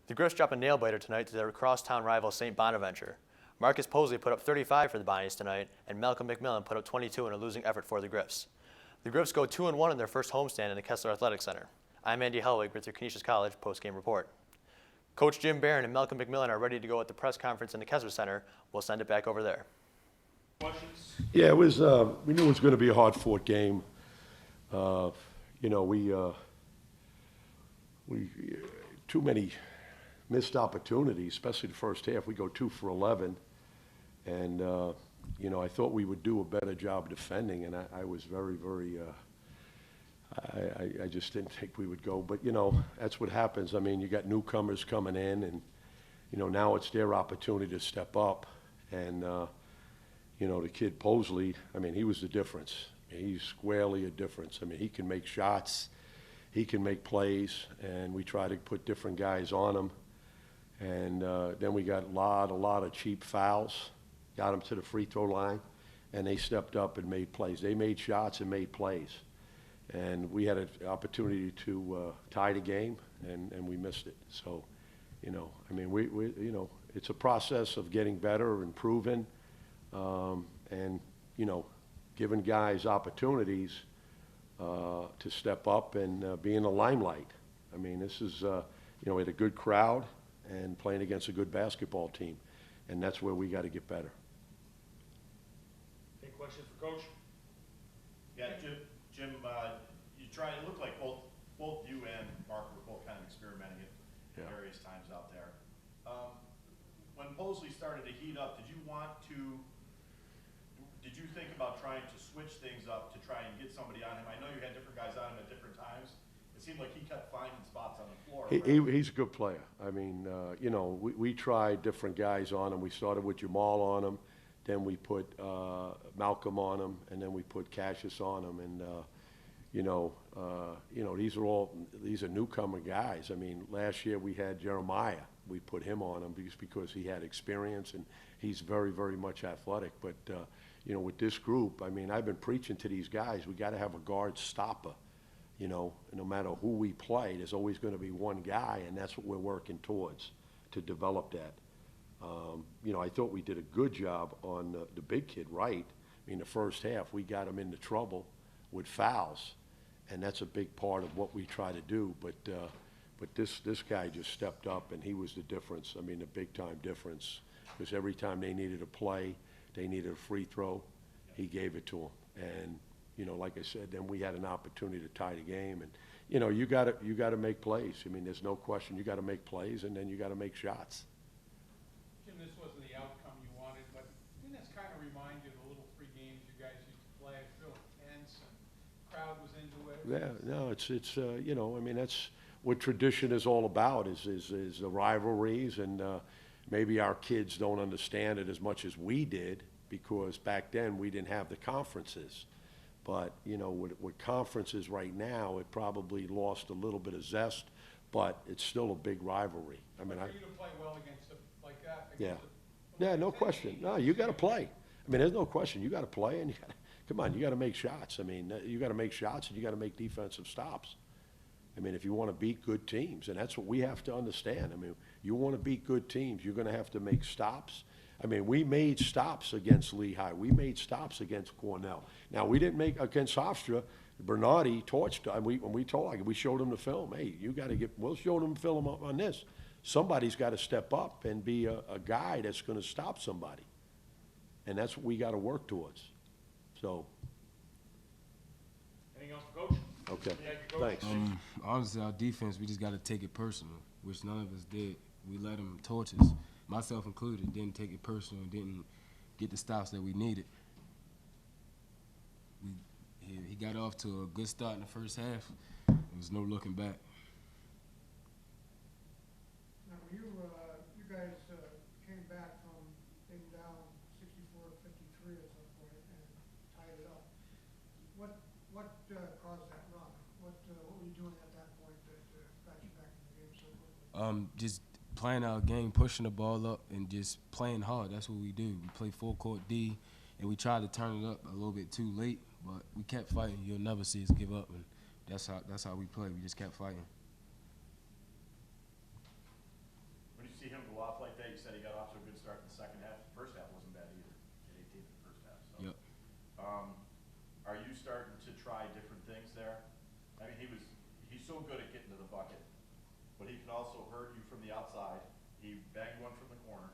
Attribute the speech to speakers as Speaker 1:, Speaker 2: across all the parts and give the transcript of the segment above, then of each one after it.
Speaker 1: The Griffs dropped a nail-biter tonight to their crosstown rival St. Bonaventure. Marcus Posley put up 35 for the Bonnies tonight, and Malcolm McMillan put up 22 in a losing effort for the Griffs. The Griffs go 2-1 in their first homestand in the Kessler Athletic Center. I'm Andy Hellwig with your Canisius College postgame report. Coach Jim Barron and Malcolm McMillan are ready to go at the press conference in the Kessler Center. We'll send it back over there.
Speaker 2: Questions?
Speaker 3: Yeah, it was. We knew it was going to be a hard-fought game. We too many missed opportunities, especially the first half. We go 2 for 11, and I thought we would do a better job defending, and I was very. I just didn't think we would go, but that's what happens. I mean, you got newcomers coming in, and now it's their opportunity to step up, and the kid Posley, I mean, he was the difference. He's squarely a difference. I mean, he can make shots, he can make plays, and we try to put different guys on him. And then we got a lot of cheap fouls, got them to the free throw line, and they stepped up and made plays. They made shots and made plays. And we had an opportunity to tie the game, and we missed it. So, I mean, we it's a process of getting better, improving, and, giving guys opportunities to step up and be in the limelight. I mean, this is, we had a good crowd and playing against a good basketball team, and that's where we got to get better.
Speaker 2: Any questions for Coach? Yeah, Jim, it looked like both you and Mark were both kind of experimenting at various times out there. When Posley started to heat up, did you think about trying to switch things up to try and get somebody on him? I know you had different guys on him at different times. It seemed like he kept finding spots on the floor.
Speaker 3: He's a good player. I mean, we tried different guys on him. We started with Jamal on him, then we put Malcolm on him, and then we put Cassius on him. And these are newcomer guys. I mean, last year we had Jeremiah. We put him on him because he had experience and he's very, very much athletic. But with this group, I mean, I've been preaching to these guys. We got to have a guard stopper. No matter who we play, there's always going to be one guy, and that's what we're working towards to develop that. I thought we did a good job on the big kid, Wright. I mean, the first half, we got him into trouble with fouls, and that's a big part of what we try to do. But this guy just stepped up, and he was the difference. I mean, the big-time difference, because every time they needed a play, they needed a free throw, he gave it to them. And like I said, then we had an opportunity to tie the game, and you got to make plays. I mean, there's no question. You got to make plays, and then you got to make shots.
Speaker 4: Jim, this wasn't the outcome you wanted, but didn't this kind of remind you of the little free games you guys used to play? Real intense, and crowd was into it.
Speaker 3: Yeah, no, it's I mean, that's what tradition is all about. Is the rivalries, and maybe our kids don't understand it as much as we did, because back then we didn't have the conferences. But, with conferences right now, it probably lost a little bit of zest, but it's still a big rivalry. I mean,
Speaker 4: for you to play well against them like that.
Speaker 3: Yeah, no question. No, you got to play. I mean, there's no question. You got to play, and you got to make shots. I mean, you got to make shots, and you got to make defensive stops. I mean, if you want to beat good teams, and that's what we have to understand. I mean, you want to beat good teams, you're going to have to make stops. I mean, we made stops against Lehigh. We made stops against Cornell. Now, we didn't make against Hofstra. Bernardi torched. We showed him the film. Hey, you got to we'll show them film up on this. Somebody's got to step up and be a guy that's going to stop somebody. And that's what we got to work towards. So.
Speaker 2: Anything else for Coach?
Speaker 3: Okay,
Speaker 2: Coach.
Speaker 3: thanks.
Speaker 5: Honestly, our defense, we just got to take it personal, which none of us did. We let them torch us, myself included, didn't take it personal, didn't get the stops that we needed. He got off to a good start in the first half. There was no looking back.
Speaker 4: Now, you guys came back from being down 64-53 at some point and tied it up. What caused that run? What were you doing at that point that got you back in the game so quickly?
Speaker 5: Just playing our game, pushing the ball up, and just playing hard. That's what we do. We play full court D, and we tried to turn it up a little bit too late, but we kept fighting. You'll never see us give up, and that's how we play. We just kept fighting.
Speaker 2: start in the second half. The first half wasn't bad either. He had 18 in the first half. So.
Speaker 5: Yep.
Speaker 2: Are you starting to try different things there? I mean, he's so good at getting to the bucket, but he can also hurt you from the outside. He bagged one from the corner.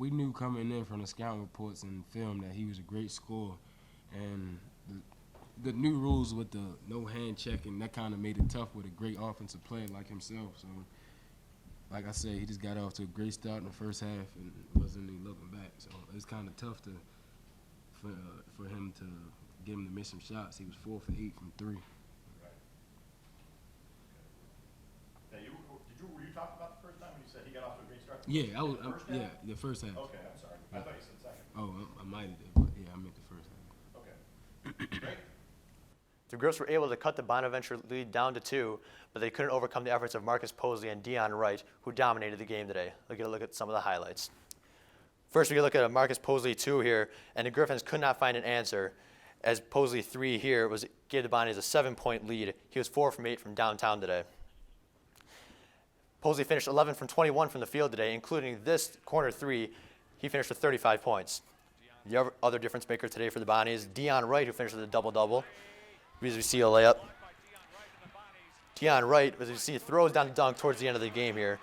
Speaker 5: We knew coming in from the scouting reports and film that he was a great scorer, and the new rules with the no hand checking, that kind of made it tough with a great offensive player like himself. So, like I said, he just got off to a great start in the first half and wasn't even looking back. So it's kind of tough for him to get him to miss some shots. He was 4 for 8 from 3.
Speaker 2: Right. Okay. Were you talking about the first time when you said he got off to a great start?
Speaker 5: Yeah,
Speaker 2: The first half?
Speaker 5: the first half.
Speaker 2: Okay, I'm sorry. I thought you said second.
Speaker 5: Oh, I might have did, but yeah, I meant the first half.
Speaker 2: Okay. Great.
Speaker 1: The Griffs were able to cut the Bonaventure lead down to 2, but they couldn't overcome the efforts of Marcus Posley and Dion Wright, who dominated the game today. Let's get a look at some of the highlights. First, we can look at a Marcus Posley 2 here, and the Griffins could not find an answer, as Posley 3 here gave the Bonnies a 7-point lead. He was 4 from 8 from downtown today. Posley finished 11 from 21 from the field today, including this corner 3. He finished with 35 points. The other difference maker today for the Bonnies, Dion Wright, who finished with a double-double. As we see a layup. Dion Wright, as you see, throws down the dunk towards the end of the game here.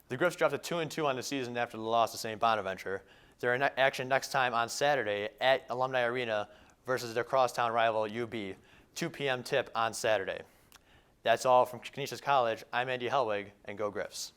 Speaker 1: The Griffs dropped to 2-2 on the season after the loss to St. Bonaventure. They're in action next time on Saturday at Alumni Arena versus their crosstown rival UB. 2 p.m. tip on Saturday. That's all from Canisius College. I'm Andy Helwig, and go Griffs.